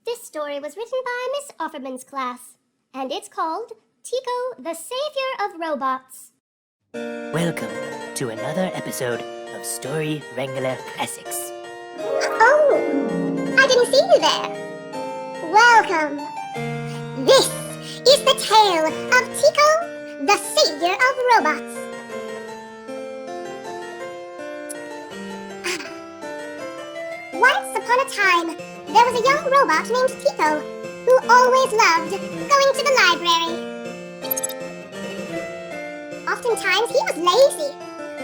This story was written by Miss Offerman's class, and it's called Tico, the Savior of Robots. Welcome to another episode of Story Wrangler Classics. Oh, I didn't see you there. Welcome. This is the tale of Tico, the Savior of Robots. Once upon a time, there was a young robot named Tico, who always loved going to the library. Oftentimes he was lazy,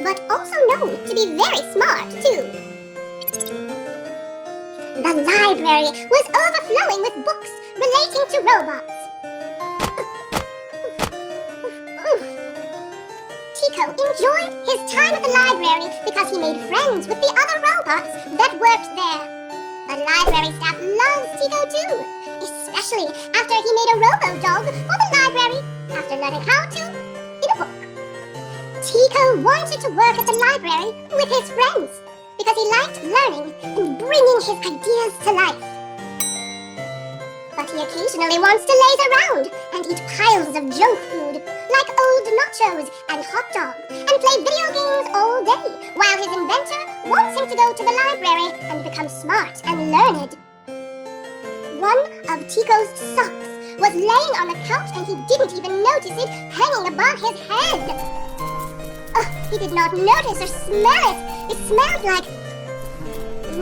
but also known to be very smart too. The library was overflowing with books relating to robots. Tico enjoyed his time at the library because he made friends with the other robots that worked there. The library staff loves Tico too, especially after he made a robo-dog for the library after learning how to in a book. Tico wanted to work at the library with his friends because he liked learning and bringing his ideas to life. But he occasionally wants to laze around and eat piles of junk food like old nachos and hot dogs and play video games all day while his inventor wants him to go to the library and become smart and learned. One of Tico's socks was laying on the couch and he didn't even notice it hanging above his head. He did not notice or smell it. It smelled like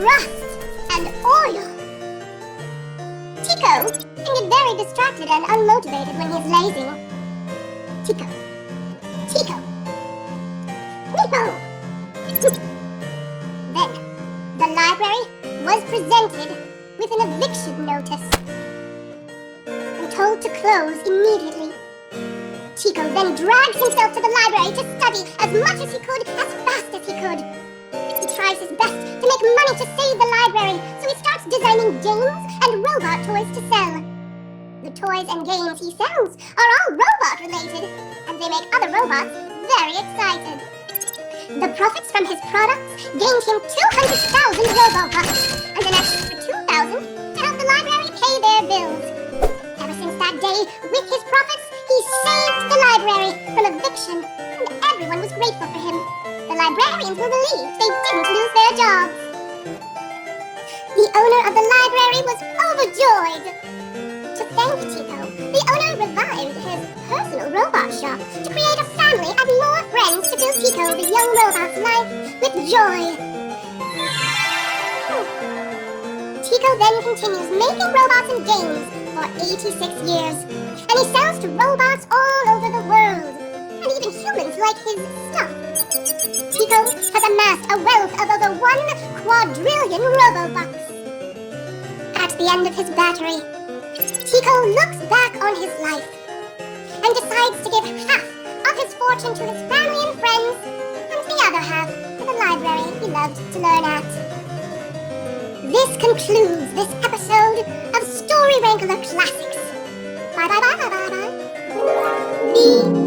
rust and oil. Tico can get very distracted and unmotivated when he's lazy. Tico. Nico. Then, the library was presented with an eviction notice and told to close immediately. Tico then drags himself to the library to study as much as he could, as fast as he could. He tries his best to make money to save the library, so he starts designing games and robot toys to sell. The toys and games he sells are all robot-related, and they make other robots very excited. The profits from his products gained him 200,000 Robo-Bucks, and an extra 2,000 to help the library pay their bills. Ever since that day, with his profits, he saved the library from eviction, and everyone was grateful for him. The librarians were relieved they didn't lose their jobs. The owner of the library was overjoyed. To thank Tico, the owner revived his personal robot shop to create a family and more friends to fill Tico, the young robot's life, with joy. Tico then continues making robots and games for 86 years, and he sells to robots all over the world, and even humans like his stuff. Tico has amassed a wealth of over 1 quadrillion Robo-Bucks. At the end of his battery, Tico looks back on his life and decides to give half of his fortune to his family and friends, and the other half to the library he loved to learn at. This concludes this episode of Story Wrangler Classics. Bye.